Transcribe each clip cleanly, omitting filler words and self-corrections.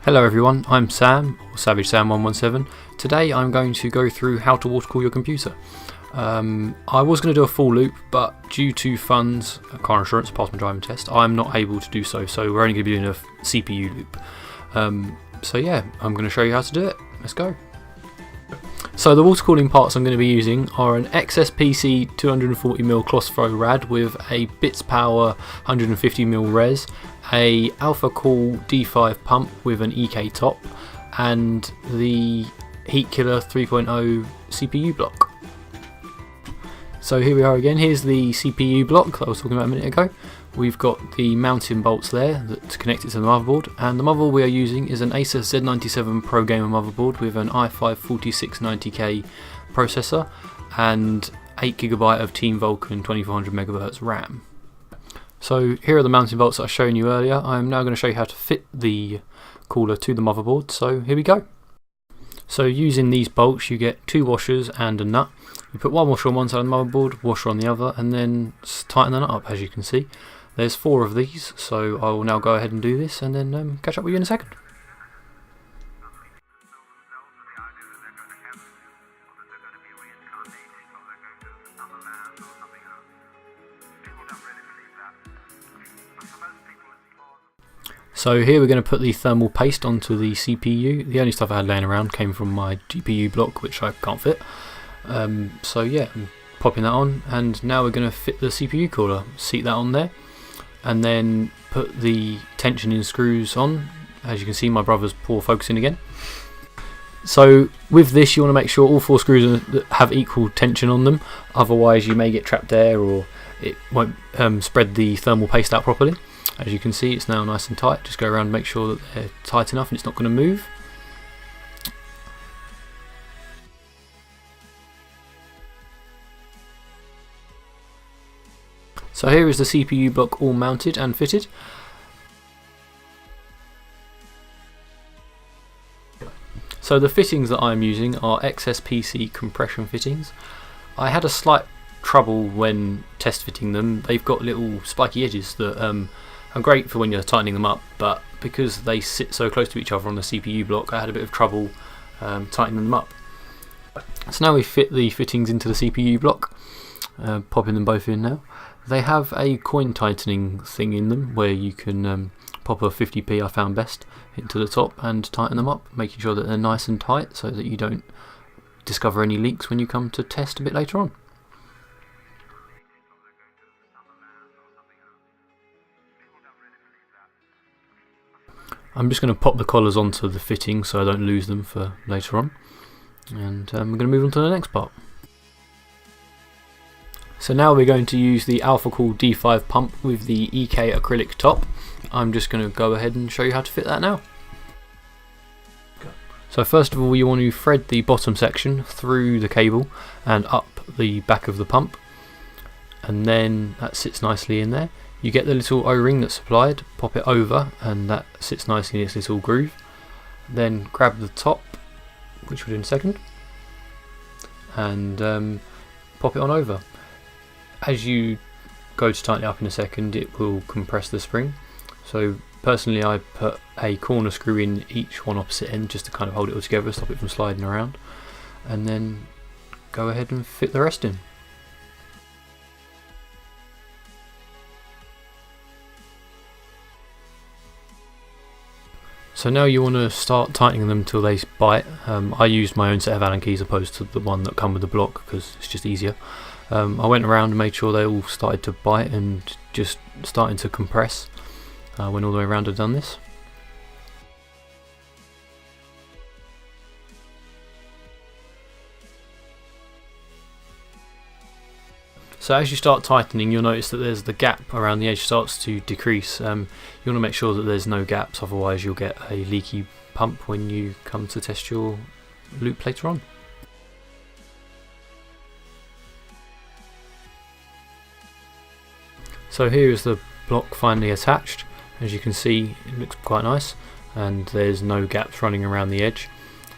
Hello everyone, I'm Sam, or Savage Sam 117. Today I'm going to go through how to watercool your computer. I was going to do a full loop, but due to funds, car insurance, passed my driving test, I'm not able to do so, so we're only going to be doing a CPU loop. So yeah, I'm going to show you how to do it. Let's go. So the water cooling parts I'm going to be using are an XSPC 240mm cloth throw rad with a bits power 150mm res, a Alphacool D5 pump with an EK top, and the Heatkiller 3.0 CPU block. So here we are again. Here's the CPU block that I was talking about a minute ago. We've got the mounting bolts there to connect it to the motherboard, and the motherboard we are using is an Asus Z97 Pro Gamer motherboard with an i5-4690K processor and 8GB of Team Vulkan 2400MHz RAM. So here are the mounting bolts that I've shown you earlier. I'm now going to show you how to fit the cooler to the motherboard, so here we go. So using these bolts you get two washers and a nut. You put one washer on one side of the motherboard, washer on the other, and then tighten the nut up. As you can see, there's 4 of these, so I will now go ahead and do this and then catch up with you in a second. So here we're going to put the thermal paste onto the CPU. The only stuff I had laying around came from my GPU block, which I can't fit. So yeah, I'm popping that on, and now we're going to fit the CPU cooler, seat that on there, and then put the tensioning screws on. As you can see, my brother's poor focusing again. So with this you want to make sure all 4 screws have equal tension on them, otherwise you may get trapped air or it won't spread the thermal paste out properly. As you can see, it's now nice and tight. Just go around and make sure that they're tight enough and it's not going to move. So here is the CPU block all mounted and fitted. So the fittings that I'm using are XSPC compression fittings. I had a slight trouble when test fitting them. They've got little spiky edges that are great for when you're tightening them up, but because they sit so close to each other on the CPU block, I had a bit of trouble tightening them up. So now we fit the fittings into the CPU block, popping them both in now. They have a coin tightening thing in them where you can pop a 50p, I found best, into the top and tighten them up, making sure that they're nice and tight so that you don't discover any leaks when you come to test a bit later on. I'm just going to pop the collars onto the fitting so I don't lose them for later on, and we're going to move on to the next part. So now we're going to use the Alphacool D5 pump with the EK acrylic top. I'm just going to go ahead and show you how to fit that now. So first of all you want to thread the bottom section through the cable and up the back of the pump, and then that sits nicely in there. You get the little O-ring that's supplied, pop it over, and that sits nicely in its little groove. Then grab the top, which we'll do in a second, and pop it on over. As you go to tighten it up in a second, it will compress the spring. So personally I put a corner screw in each one opposite end just to kind of hold it all together, stop it from sliding around, and then go ahead and fit the rest in. So now you want to start tightening them till they bite. I used my own set of Allen keys opposed to the one that come with the block because it's just easier. I went around and made sure they all started to bite and just starting to compress. Went all the way around and done this. So as you start tightening, you'll notice that there's the gap around the edge starts to decrease. You want to make sure that there's no gaps, otherwise you'll get a leaky pump when you come to test your loop later on. So here is the block finally attached. As you can see, it looks quite nice and there's no gaps running around the edge.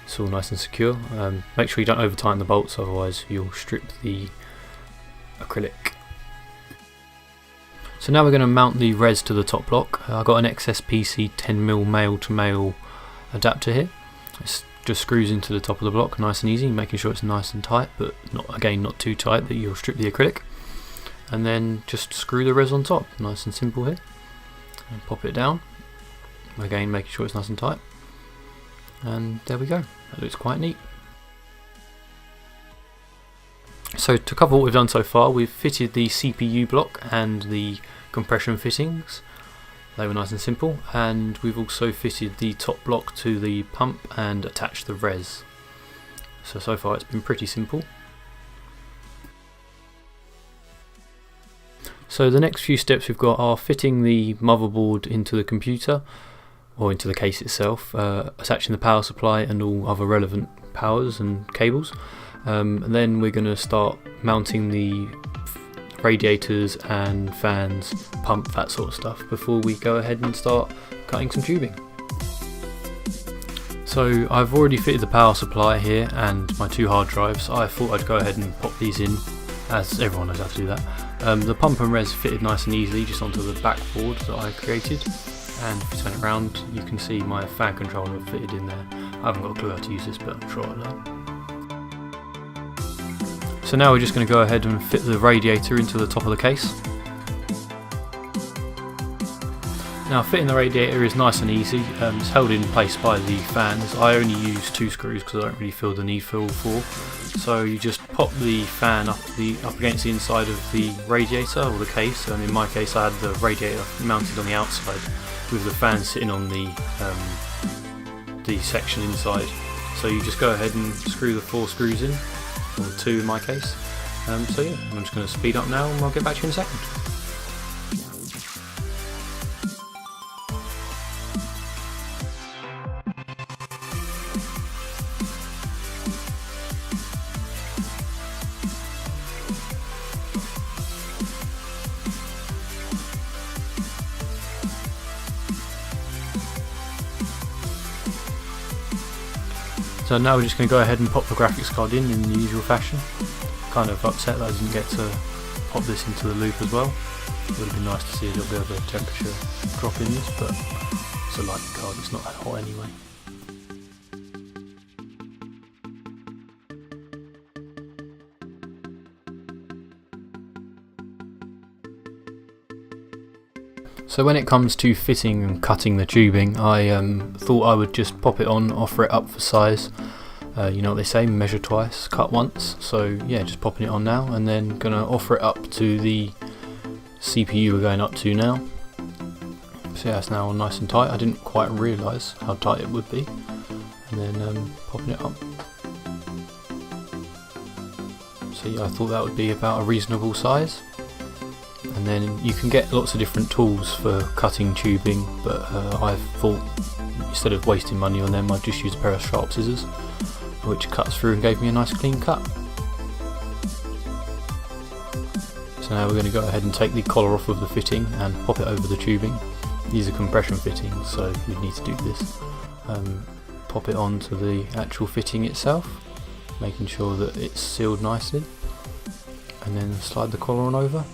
It's all nice and secure. Make sure you don't over tighten the bolts, otherwise you'll strip the acrylic. So now we're going to mount the res to the top block. I've got an XSPC 10mm male to male adapter here. It just screws into the top of the block, nice and easy, making sure it's nice and tight, but not too tight that you'll strip the acrylic. And then just screw the res on top, nice and simple here. And pop it down, again making sure it's nice and tight. And there we go, that looks quite neat. So to cover what we've done so far, we've fitted the CPU block and the compression fittings. They were nice and simple, and we've also fitted the top block to the pump and attached the res. So far it's been pretty simple. So the next few steps we've got are fitting the motherboard into the computer, or into the case itself, attaching the power supply and all other relevant powers and cables. And then we're going to start mounting the radiators and fans, pump, that sort of stuff, before we go ahead and start cutting some tubing. So I've already fitted the power supply here and my 2 hard drives. I thought I'd go ahead and pop these in, as everyone knows how to do that. The pump and res fitted nice and easily just onto the backboard that I created, and if you turn it around you can see my fan controller fitted in there. I haven't got a clue how to use this, but I'm sure I'll learn. So now we're just going to go ahead and fit the radiator into the top of the case. Now fitting the radiator is nice and easy, it's held in place by the fans. I only use 2 screws because I don't really feel the need for all 4. So you just pop the fan up against the inside of the radiator or the case, and in my case I had the radiator mounted on the outside with the fan sitting on the section inside. So you just go ahead and screw the 4 screws in, or 2 in my case. So yeah, I'm just going to speed up now and I'll get back to you in a second. So now we're just going to go ahead and pop the graphics card in the usual fashion. Kind of upset that I didn't get to pop this into the loop as well. It would have been nice to see a little bit of a temperature drop in this, but it's a light card, it's not that hot anyway. So when it comes to fitting and cutting the tubing, I thought I would just pop it on, offer it up for size. You know what they say, measure twice, cut once. So yeah, just popping it on now, and then gonna offer it up to the CPU we're going up to now. So yeah, it's now nice and tight. I didn't quite realise how tight it would be. And then popping it up. So yeah, I thought that would be about a reasonable size. And then you can get lots of different tools for cutting tubing, but I thought instead of wasting money on them, I'd just use a pair of sharp scissors, which cuts through and gave me a nice clean cut. So now we're going to go ahead and take the collar off of the fitting and pop it over the tubing. These are compression fittings, so you need to do this. Pop it onto the actual fitting itself, making sure that it's sealed nicely, and then slide the collar on over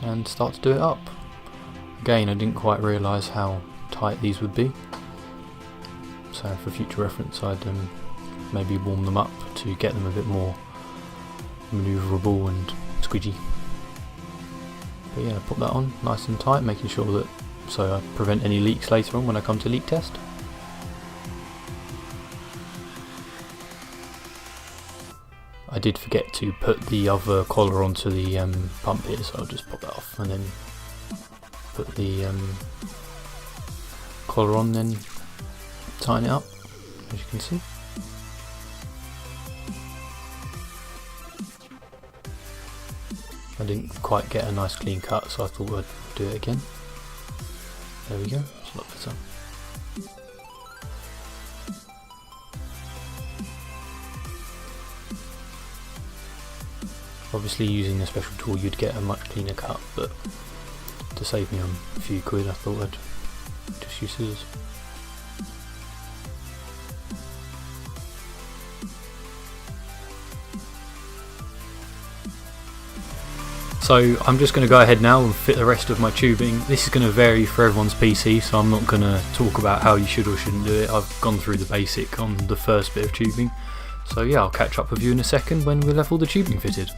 and start to do it up. Again, I didn't quite realise how tight these would be, so for future reference I'd maybe warm them up to get them a bit more manoeuvrable and squidgy. But yeah, put that on nice and tight, making sure that so I prevent any leaks later on when I come to leak test. I did forget to put the other collar onto the pump here, so I'll just pop that off and then put the collar on, then tighten it up, as you can see. I didn't quite get a nice clean cut, so I thought I'd do it again. There we go, it's a lot better. Obviously using a special tool you'd get a much cleaner cut, but to save me on a few quid I thought I'd just use scissors. So I'm just going to go ahead now and fit the rest of my tubing. This is going to vary for everyone's PC, so I'm not going to talk about how you should or shouldn't do it. I've gone through the basic on the first bit of tubing. So yeah, I'll catch up with you in a second when we'll have all the tubing fitted.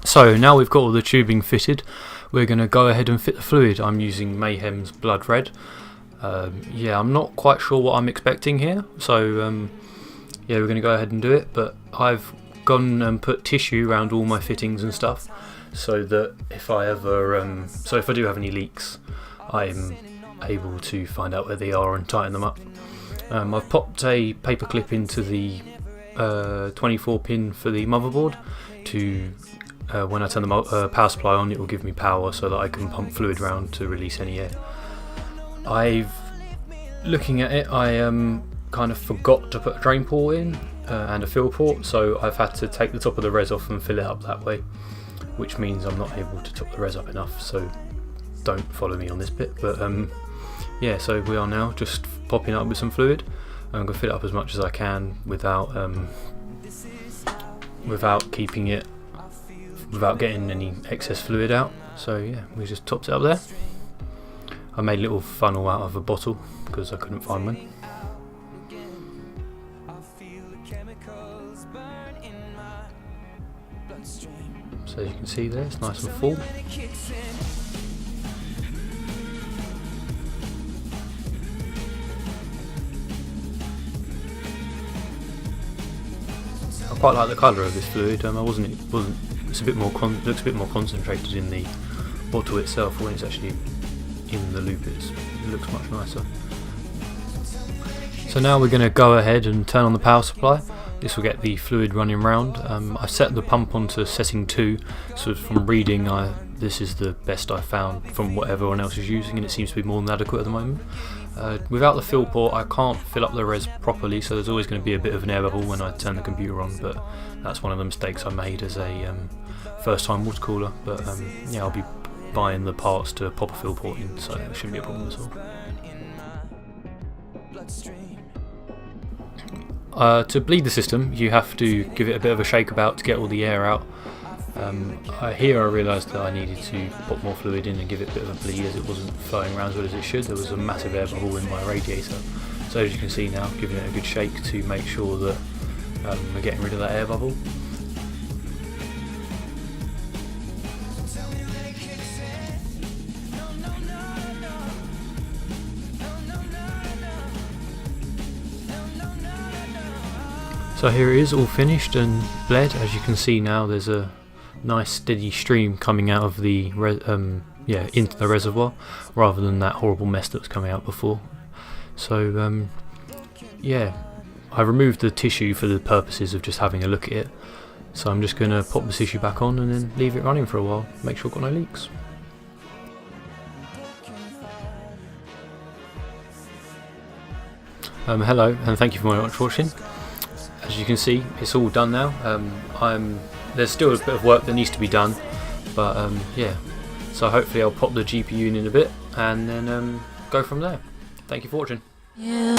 So now we've got all the tubing fitted, we're going to go ahead and fit the fluid. I'm using Mayhem's Blood Red. Yeah, I'm not quite sure what I'm expecting here, so yeah, we're going to go ahead and do it, but I've gone and put tissue around all my fittings and stuff, so that if I ever, if I do have any leaks, I'm able to find out where they are and tighten them up. I've popped a paper clip into the 24 pin for the motherboard to when I turn the power supply on, it will give me power so that I can pump fluid round to release any air. Looking at it, I kind of forgot to put a drain port in and a fill port, so I've had to take the top of the res off and fill it up that way, which means I'm not able to top the res up enough, so don't follow me on this bit. But yeah, so we are now just popping up with some fluid. I'm going to fill it up as much as I can without keeping it, without getting any excess fluid out. So yeah, we just topped it up there. I made a little funnel out of a bottle because I couldn't find one. So as you can see there, it's nice and full. I quite like the colour of this fluid. It's a bit more looks a bit more concentrated in the bottle itself. When it's actually in the loop, it looks much nicer. So now we're going to go ahead and turn on the power supply. This will get the fluid running round. I set the pump onto setting 2, so from reading this is the best I found from what everyone else is using, and it seems to be more than adequate at the moment. Without the fill port I can't fill up the res properly, so there's always going to be a bit of an air bubble when I turn the computer on, but that's one of the mistakes I made as a first time water cooler. But yeah, I'll be buying the parts to pop a fill port in, so it shouldn't be a problem at all. To bleed the system, you have to give it a bit of a shake about to get all the air out. Here I realised that I needed to put more fluid in and give it a bit of a bleed, as it wasn't flowing around as well as it should. There was a massive air bubble in my radiator. So as you can see now, giving it a good shake to make sure that we're getting rid of that air bubble. So here it is, all finished and bled. As you can see now, there's a nice steady stream coming out of the into the reservoir, rather than that horrible mess that was coming out before. So yeah, I removed the tissue for the purposes of just having a look at it. So I'm just going to pop the tissue back on and then leave it running for a while, make sure I've got no leaks. Hello, and thank you very much for watching. As you can see, it's all done now. There's still a bit of work that needs to be done, but yeah, so hopefully I'll pop the GPU in a bit and then go from there. Thank you for watching. Yeah.